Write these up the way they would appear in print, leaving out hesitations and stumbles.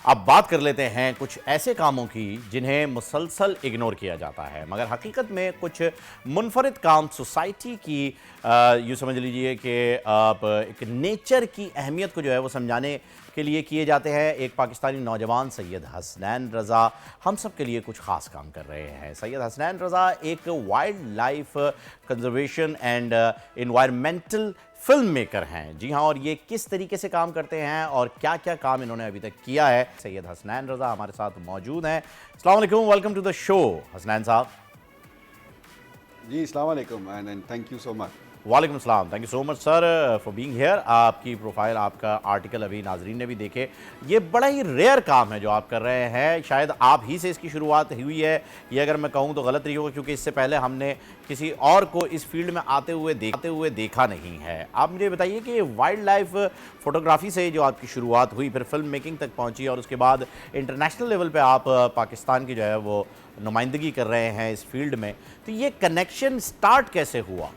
अब बात कर लेते हैं कुछ ऐसे कामों की जिन्हें मुसलसल इग्नोर किया जाता है, मगर हकीकत में कुछ मुनफरिद काम सोसाइटी की यूँ समझ लीजिए कि आप एक नेचर की अहमियत को जो है वो समझाने के लिए किए जाते हैं। एक पाकिस्तानी नौजवान सैयद हसनैन रज़ा हम सब के लिए कुछ ख़ास काम कर रहे हैं। सैयद हसनैन रज़ा एक wild life conservation and environmental film maker हैं। जी हाँ, और ये किस तरीके से काम करते हैं और क्या क्या काम इन्होंने अभी तक किया है, सैयद हसनैन रज़ा हमारे साथ मौजूद हैं। अस्सलाम वालेकुम, welcome to the show Hasnain साहब। जी अस्सलाम वालेकुम and thank you so much. वालेकुम सलाम, thank you so much sir for being here. आपकी प्रोफाइल, आपका आर्टिकल अभी नाजरीन ने भी देखे। ये बड़ा ही रेयर काम है जो आप कर रहे हैं, शायद आप ही से इसकी शुरुआत हुई है, ये अगर मैं कहूँ तो गलत नहीं होगा, क्योंकि इससे पहले हमने किसी और को इस फील्ड में आते हुए देखा नहीं है। आप मुझे बताइए कि वाइल्ड लाइफ फोटोग्राफी से जो आपकी शुरुआत हुई, फिर फिल्म मेकिंग तक पहुँची और उसके बाद इंटरनेशनल लेवल पर आप पाकिस्तान की जो है वो नुमाइंदगी कर रहे हैं इस फील्ड में, तो ये कनेक्शन स्टार्ट कैसे हुआ?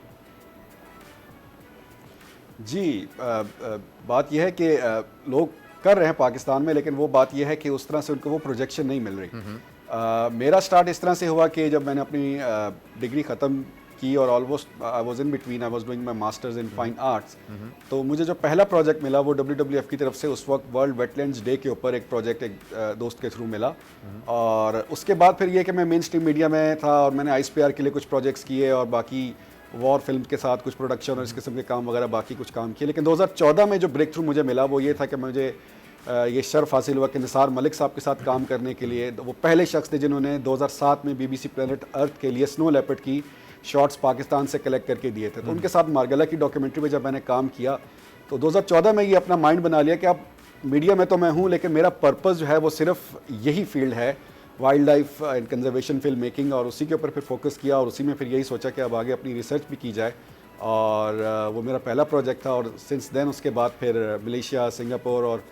जी बात यह है कि लोग कर रहे हैं पाकिस्तान में, लेकिन वो बात यह है कि उस तरह से उनको वो प्रोजेक्शन नहीं मिल रही। मेरा स्टार्ट इस तरह से हुआ कि जब मैंने अपनी डिग्री ख़त्म की और almost I was in between, I was doing my masters in fine arts, तो मुझे जो पहला प्रोजेक्ट मिला वो WWF की तरफ से उस वक्त वर्ल्ड वेटलैंड्स डे के ऊपर एक प्रोजेक्ट एक दोस्त के थ्रू मिला। और उसके बाद फिर ये कि मैं मेन स्ट्रीम मीडिया में था और मैंने ISPR के लिए कुछ प्रोजेक्ट्स किए और बाकी वॉर फिल्म के साथ कुछ प्रोडक्शन और इस किस्म के काम वगैरह बाकी कुछ काम किए। लेकिन 2014 में जो ब्रेक थ्रू मुझे मिला वो ये था कि मुझे ये शर्फ हासिल हुआ कि निसार मलिक साहब के साथ काम करने के लिए। वो पहले शख्स थे जिन्होंने 2007 में BBC प्लेनेट अर्थ के लिए स्नो लेपर्ड की शॉट्स पाकिस्तान से कलेक्ट करके दिए थे। तो उनके साथ मार्गला की डॉक्यूमेंट्री में जब मैंने काम किया तो 2014 में ये अपना माइंड बना लिया कि अब मीडिया में तो मैं हूँ, लेकिन मेरा पर्पज़ जो है वो सिर्फ यही फील्ड है, wild life and conservation film making. और उसी के ऊपर फिर फोकस किया और उसी में फिर यही सोचा कि अब आगे अपनी रिसर्च भी की जाए। और वो मेरा पहला प्रोजेक्ट था और सिंस देन उसके बाद फिर मलेशिया, सिंगापुर और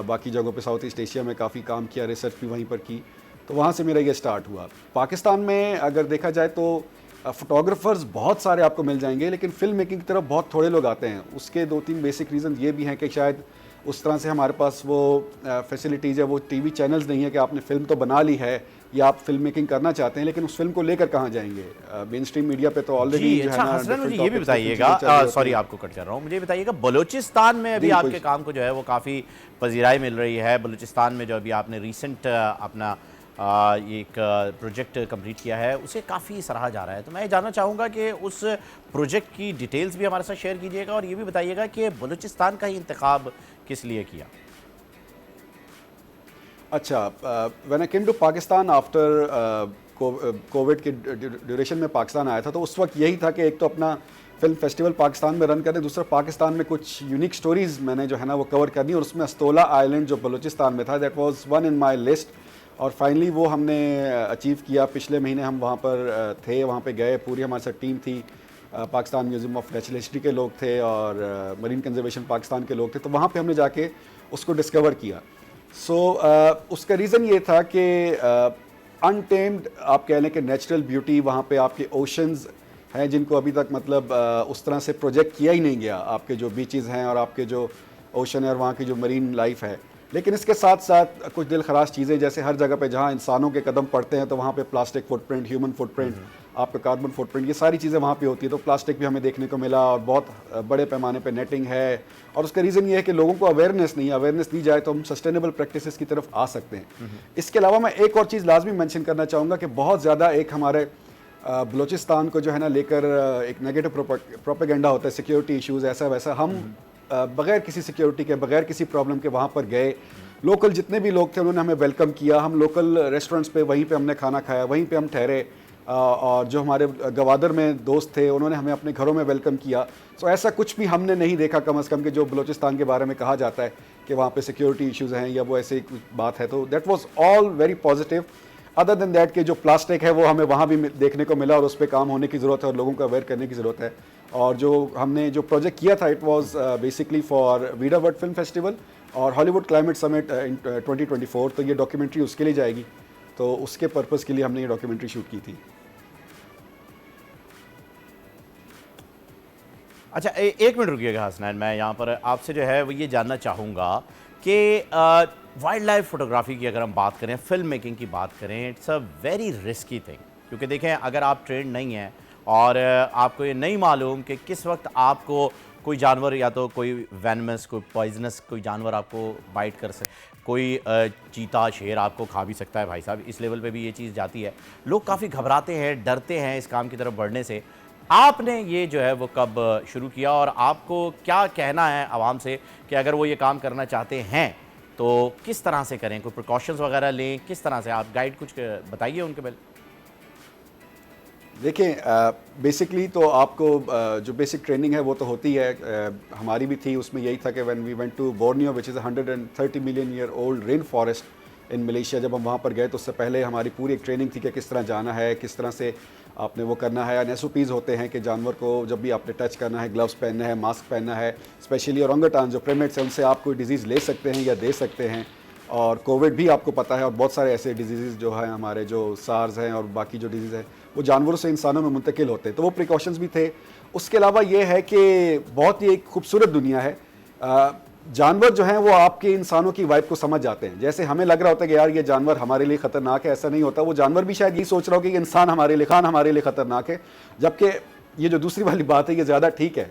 बाकी जगहों पे साउथ ईस्ट एशिया में काफ़ी काम किया, रिसर्च भी वहीं पर की। तो वहाँ से मेरा ये स्टार्ट हुआ। पाकिस्तान में अगर देखा जाए तो फ़ोटोग्राफ़र्स बहुत सारे आपको मिल जाएंगे, लेकिन फ़िल्म मेकिंग की तरफ बहुत थोड़े लोग आते हैं। उसके 2-3 बेसिक रीज़न ये भी हैं कि शायद उस तरह से हमारे पास वो फैसिलिटीज़ है, वो TV चैनल्स नहीं है कि आपने फ़िल्म तो बना ली है या आप फिल्म मेकिंग करना चाहते हैं, लेकिन उस फिल्म को लेकर कहाँ जाएंगे। मेन स्ट्रीम मीडिया पे तो ऑलरेडी जो है ना। हसनैन, मुझे ये भी बताइएगा, सॉरी आपको कट कर रहा हूँ, मुझे बताइएगा बलूचिस्तान में अभी आपके काम को जो है वो काफ़ी पजीराई मिल रही है। बलूचिस्तान में जो अभी आपने रिसेंट अपना एक प्रोजेक्ट कंप्लीट किया है उसे काफ़ी सराहा जा रहा है, तो मैं ये जानना चाहूँगा कि उस प्रोजेक्ट की डिटेल्स भी हमारे साथ शेयर कीजिएगा और ये भी बताइएगा कि बलूचिस्तान का ही इंतखाब किस लिए किया। अच्छा, when I came to Pakistan after Covid के ड्यूरेशन में पाकिस्तान आया था, तो उस वक्त यही था कि एक तो अपना फिल्म फेस्टिवल पाकिस्तान में रन करें, दूसरा पाकिस्तान में कुछ यूनिक स्टोरीज़ मैंने जो है ना वो कवर करनी, और उसमें अस्तोला आइलैंड जो बलूचिस्तान में था that was one in my list. और फाइनली वो हमने अचीव किया। पिछले महीने हम वहाँ पर थे, वहाँ पे गए, पूरी हमारे साथ टीम थी, Pakistan museum of natural history के लोग थे और मरीन कंजर्वेशन पाकिस्तान के लोग थे। तो वहाँ पे हमने जाके उसको डिस्कवर किया। सो उसका रीज़न ये था कि अनटेम्ड आप कह लें कि नेचुरल ब्यूटी, वहाँ पे आपके ओशंस हैं जिनको अभी तक मतलब उस तरह से प्रोजेक्ट किया ही नहीं गया। आपके जो बीचेस हैं और आपके जो ओशन है और वहाँ की जो मरीन लाइफ है। लेकिन इसके साथ साथ कुछ दिल खराश चीज़ें, जैसे हर जगह पे जहाँ इंसानों के कदम पड़ते हैं तो वहाँ पे प्लास्टिक फुटप्रिंट, ह्यूमन फुटप्रिंट, आपका कार्बन फुटप्रिंट, ये सारी चीज़ें वहाँ पे होती है। तो प्लास्टिक भी हमें देखने को मिला और बहुत बड़े पैमाने पे नेटिंग है। और उसका रीज़न ये है कि लोगों को अवेयरनेस नहीं है। अवेयरनेस दी जाए तो हम सस्टेनेबल प्रैक्टिसेस की तरफ आ सकते हैं। इसके अलावा मैं एक और चीज़ लाजमी मेंशन करना चाहूँगा कि बहुत ज़्यादा एक हमारे बलूचिस्तान को जो है ना लेकर एक नेगेटिव प्रोपेगेंडा होता है, सिक्योरिटी इशूज़ ऐसा वैसा। हम बग़ैर किसी सिक्योरिटी के, बग़ैर किसी प्रॉब्लम के वहाँ पर गए। लोकल जितने भी लोग थे उन्होंने हमें वेलकम किया। हम लोकल रेस्टोरेंट्स पे वहीं पे हमने खाना खाया, वहीं पे हम ठहरे। और जो हमारे गवादर में दोस्त थे उन्होंने हमें अपने घरों में वेलकम किया। सो ऐसा कुछ भी हमने नहीं देखा कम अज़ कम कि जो बलूचिस्तान के बारे में कहा जाता है कि वहाँ पे सिक्योरिटी इश्यूज़ हैं या वो ऐसी कुछ बात है। तो that was all very positive. Other than that कि जो प्लास्टिक है वो हमें वहाँ भी देखने को मिला और उस पर काम होने की ज़रूरत है और लोगों को अवेयर करने की ज़रूरत है। और जो हमने जो प्रोजेक्ट किया था it was basically for Vida world film festival और हॉलीवुड क्लाइमेट समिट इन 2024। तो ये डॉक्यूमेंट्री उसके लिए जाएगी, तो उसके पर्पज़ के लिए हमने ये डॉक्यूमेंट्री शूट की थी। अच्छा, एक मिनट रुकिएगा हसनैन, मैं यहाँ पर आपसे जो है वो ये जानना चाहूँगा कि वाइल्ड लाइफ फोटोग्राफी की अगर हम बात करें, फिल्म मेकिंग की बात करें, it's a very risky thing. क्योंकि देखें, अगर आप ट्रेंड नहीं हैं और आपको ये नहीं मालूम कि किस वक्त आपको कोई जानवर, या तो कोई वेनमस, कोई पॉइजनस कोई जानवर आपको बाइट कर सकता, कोई चीता, शेर आपको खा भी सकता है भाई साहब, इस लेवल पे भी ये चीज़ जाती है। लोग काफ़ी घबराते हैं, डरते हैं इस काम की तरफ बढ़ने से। आपने ये जो है वो कब शुरू किया, और आपको क्या कहना है आवाम से कि अगर वो ये काम करना चाहते हैं तो किस तरह से करें, कोई प्रिकॉशंस वगैरह लें, किस तरह से आप गाइड कुछ बताइए उनके बारे में। देखिए, बेसिकली तो आपको जो बेसिक ट्रेनिंग है वो तो होती है, हमारी भी थी। उसमें यही था कि when we went to Borneo which is 130 million year old rain forest in Malaysia, जब हम वहाँ पर गए तो उससे पहले हमारी पूरी एक ट्रेनिंग थी कि किस तरह जाना है, किस तरह से आपने वो करना है। एंड SOPs होते हैं कि जानवर को जब भी आपने टच करना है, ग्लव्स पहनना है, मास्क पहनना है। स्पेशली ओरंगुटान जो प्रेमेट्स हैं, उनसे आप कोई डिजीज़ ले सकते हैं या दे सकते हैं। और कोविड भी आपको पता है, और बहुत सारे ऐसे डिजीज़ जो हैं हमारे, जो सार्स हैं और बाकी जो डिजीज़ हैं, वो जानवरों से इंसानों में मुंतकिल होते हैं। तो वो प्रिकॉशंस भी थे। उसके अलावा ये है कि बहुत ही एक खूबसूरत दुनिया है। जानवर जो हैं वो आपके इंसानों की वाइब को समझ जाते हैं। जैसे हमें लग रहा होता है कि यार ये जानवर हमारे लिए ख़तरनाक है, ऐसा नहीं होता। वो जानवर भी शायद यही सोच रहा हो कि ये इंसान हमारे लिए ख़तरनाक है, जबकि ये जो दूसरी वाली बात है ये ज़्यादा ठीक है।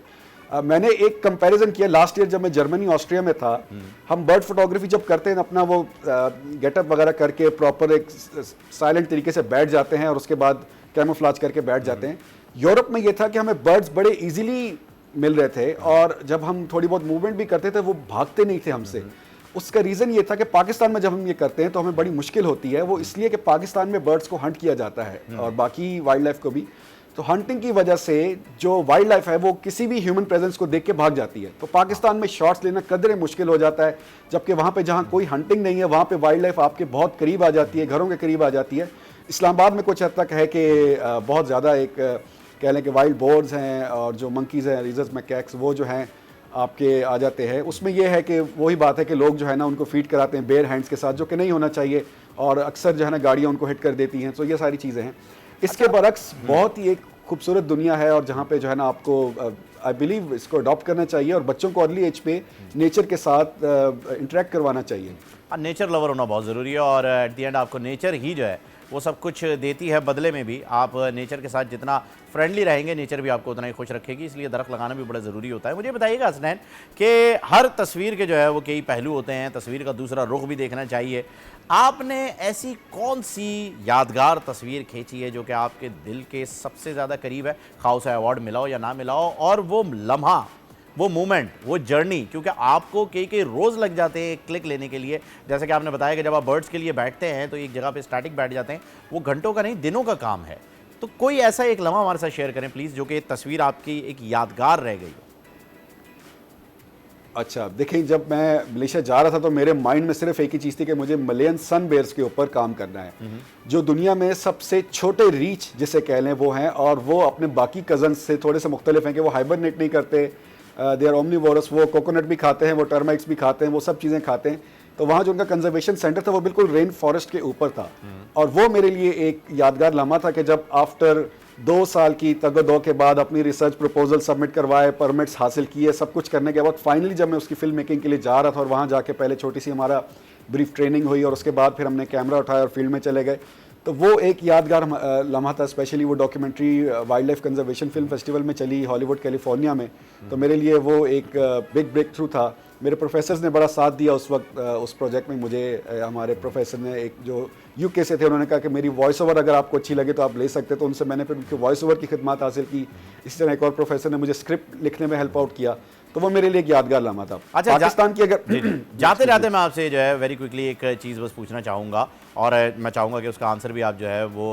मैंने एक कंपैरिजन किया लास्ट ईयर जब मैं जर्मनी ऑस्ट्रिया में था। हम बर्ड फोटोग्राफी जब करते हैं, अपना वो गेटअप वगैरह करके प्रॉपर एक साइलेंट तरीके से बैठ जाते हैं और उसके बाद कैमोफ्लेज करके बैठ जाते हैं। यूरोप में ये था कि हमें बर्ड्स बड़े इजीली मिल रहे थे, और जब हम थोड़ी बहुत मूवमेंट भी करते थे वो भागते नहीं थे हमसे। उसका रीज़न ये था कि पाकिस्तान में जब हम ये करते हैं तो हमें बड़ी मुश्किल होती है। वो इसलिए कि पाकिस्तान में बर्ड्स को हंट किया जाता है और बाकी वाइल्ड लाइफ को भी। तो हंटिंग की वजह से जो वाइल्ड लाइफ है वो किसी भी ह्यूमन प्रेजेंस को देख के भाग जाती है। तो पाकिस्तान में शॉट्स लेना कदरे मुश्किल हो जाता है, जबकि वहाँ पे जहाँ कोई हंटिंग नहीं है वहाँ पे वाइल्ड लाइफ आपके बहुत करीब आ जाती है, घरों के करीब आ जाती है। इस्लामाबाद में कुछ हद तक है कि बहुत ज़्यादा एक कह लें कि वाइल्ड बोर्ड्स हैं और जो मंकीज़ हैं, रीजर्स मैकैक्स, वो जो हैं आपके आ जाते हैं। उसमें यह है कि वही बात है कि लोग जो है ना उनको फीड कराते हैं बेयर हैंड्स के साथ, जो कि नहीं होना चाहिए, और अक्सर जो है ना गाड़ियाँ उनको हिट कर देती हैं। तो ये सारी चीज़ें हैं। इसके बरक्स बहुत ही एक खूबसूरत दुनिया है, और जहाँ पे जो है ना आपको आई बिलीव इसको अडॉप्ट करना चाहिए और बच्चों को अर्ली एज पे नेचर के साथ इंटरेक्ट करवाना चाहिए। नेचर लवर होना बहुत ज़रूरी है, और एट द एंड आपको नेचर ही जो है वो सब कुछ देती है। बदले में भी आप नेचर के साथ जितना फ्रेंडली रहेंगे, नेचर भी आपको उतना ही खुश रखेगी। इसलिए दरख्त लगाना भी बड़ा ज़रूरी होता है। मुझे बताइएगा हसनैन कि हर तस्वीर के जो है वो कई पहलू होते हैं, तस्वीर का दूसरा रुख भी देखना चाहिए। आपने ऐसी कौन सी यादगार तस्वीर खींची है जो कि आपके दिल के सबसे ज़्यादा करीब है, खा उसे अवार्ड मिला हो या ना मिला हो, और वो लम्हा, वो मोमेंट, वो जर्नी, क्योंकि आपको कई रोज़ लग जाते हैं क्लिक लेने के लिए। जैसे कि आपने बताया कि जब आप बर्ड्स के लिए बैठते हैं तो एक जगह पे स्टैटिक बैठ जाते हैं, वो घंटों का नहीं दिनों का काम है। तो कोई ऐसा एक लम्हा हमारे साथ शेयर करें प्लीज़, जो कि तस्वीर आपकी एक यादगार रह गई हो। अच्छा, देखिए, जब मैं मलेशिया जा रहा था तो मेरे माइंड में सिर्फ एक ही चीज़ थी कि मुझे मलेशियन सन बेयर्स के ऊपर काम करना है, जो दुनिया में सबसे छोटे रीच जिसे कह लें वो हैं, और वो अपने बाकी कज़न्स से थोड़े से मुख्तलिफ हैं कि वो हाइबरनेट नहीं करते, दे आर ओमनीवोरस, वो कोकोनट भी खाते हैं, वो टर्माइट्स भी खाते हैं, वो सब चीज़ें खाते हैं। तो वहाँ जो उनका कंजर्वेशन सेंटर था वो बिल्कुल रेन फॉरेस्ट के ऊपर था, और वो मेरे लिए एक यादगार लम्हा था कि जब आफ्टर 2 साल की तगदो के बाद अपनी रिसर्च प्रपोजल सबमिट करवाए, परमिट्स हासिल किए, सब कुछ करने के बाद फाइनली जब मैं उसकी फिल्म मेकिंग के लिए जा रहा था, और वहाँ जाके पहले छोटी सी हमारा ब्रीफ ट्रेनिंग हुई और उसके बाद फिर हमने कैमरा उठाया और फील्ड में चले गए, तो वो एक यादगार लम्हा था। स्पेशली वो documentary wild life conservation film festival में चली हॉलीवुड कैलिफोर्निया में, तो मेरे लिए वो एक बिग ब्रेक थ्रू था। मेरे प्रोफेसर्स ने बड़ा साथ दिया उस वक्त उस प्रोजेक्ट में मुझे। हमारे प्रोफेसर ने, एक जो यूके से थे, उन्होंने कहा कि मेरी वॉइस ओवर अगर आपको अच्छी लगे तो आप ले सकते, तो उनसे मैंने फिर उनकी वॉइस ओवर की खिदमत हासिल की। इसी तरह एक और प्रोफेसर ने मुझे स्क्रिप्ट लिखने में हेल्प आउट किया, तो वो मेरे लिए एक यादगार लम्हा था। अच्छा, पाकिस्तान की अगर जाते जाते मैं आपसे जो है वेरी क्विकली एक चीज़ बस पूछना चाहूँगा, और मैं चाहूँगा कि उसका आंसर भी आप जो है वो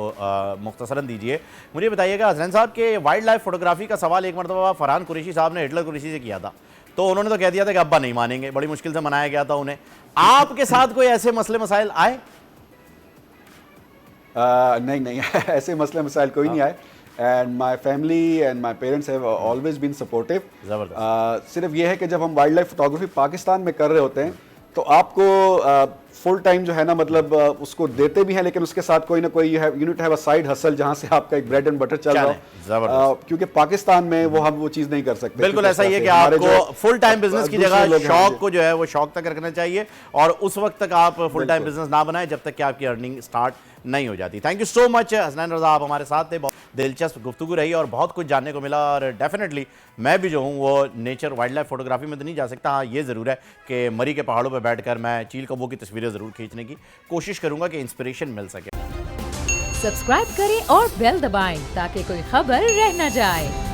मुख्तसरन दीजिए। मुझे बताइएगा हसनैन साहब के वाइल्ड लाइफ फोटोग्राफी का सवाल एक मरतबा फरहान कुरैशी साहब ने हिटलर कुरैशी से किया था, तो उन्होंने तो कह दिया था कि अब्बा नहीं मानेंगे, बड़ी मुश्किल से मनाया गया था उन्हें। आपके साथ कोई ऐसे मसले मसाइल आए? नहीं ऐसे मसले मसाइल कोई नहीं आए, and my family and my parents have always been supportive. ज़बरदस्त। सिर्फ ये है कि जब हम वाइल्ड लाइफ फोटोग्राफी पाकिस्तान में कर रहे होते हैं तो आपको फुल टाइम जो है ना, मतलब उसको देते भी हैं, लेकिन उसके साथ कोई ना कोई you need to have a side hustle जहां से आपका एक ब्रेड एंड बटर चल रहा हो। क्योंकि पाकिस्तान में हम वो चीज़ नहीं कर सकते। बिल्कुल ऐसा ही है कि आपको फुल टाइम बिजनेस की जगह शौक को जो है वो शौक तक रखना चाहिए, और उस वक्त तक आप फुल टाइम बिजनेस ना बनाएं जब तक कि आपकी अर्निंग स्टार्ट नहीं हो जाती। Thank you so much Hasnain Raza, आप हमारे साथ थे, बहुत दिलचस्प गुफ्तगू रही और बहुत कुछ जानने को मिला। और डेफिनेटली मैं भी जो हूँ वो नेचर वाइल्ड लाइफ फोटोग्राफी में तो नहीं जा सकता, हाँ ये ज़रूर है कि मरी के पहाड़ों पर बैठकर मैं चील कौवों की तस्वीरें ज़रूर खींचने की कोशिश करूँगा कि इंस्पिरेशन मिल सके। सब्सक्राइब करें और बेल दबाएं ताकि कोई खबर रह न जाए।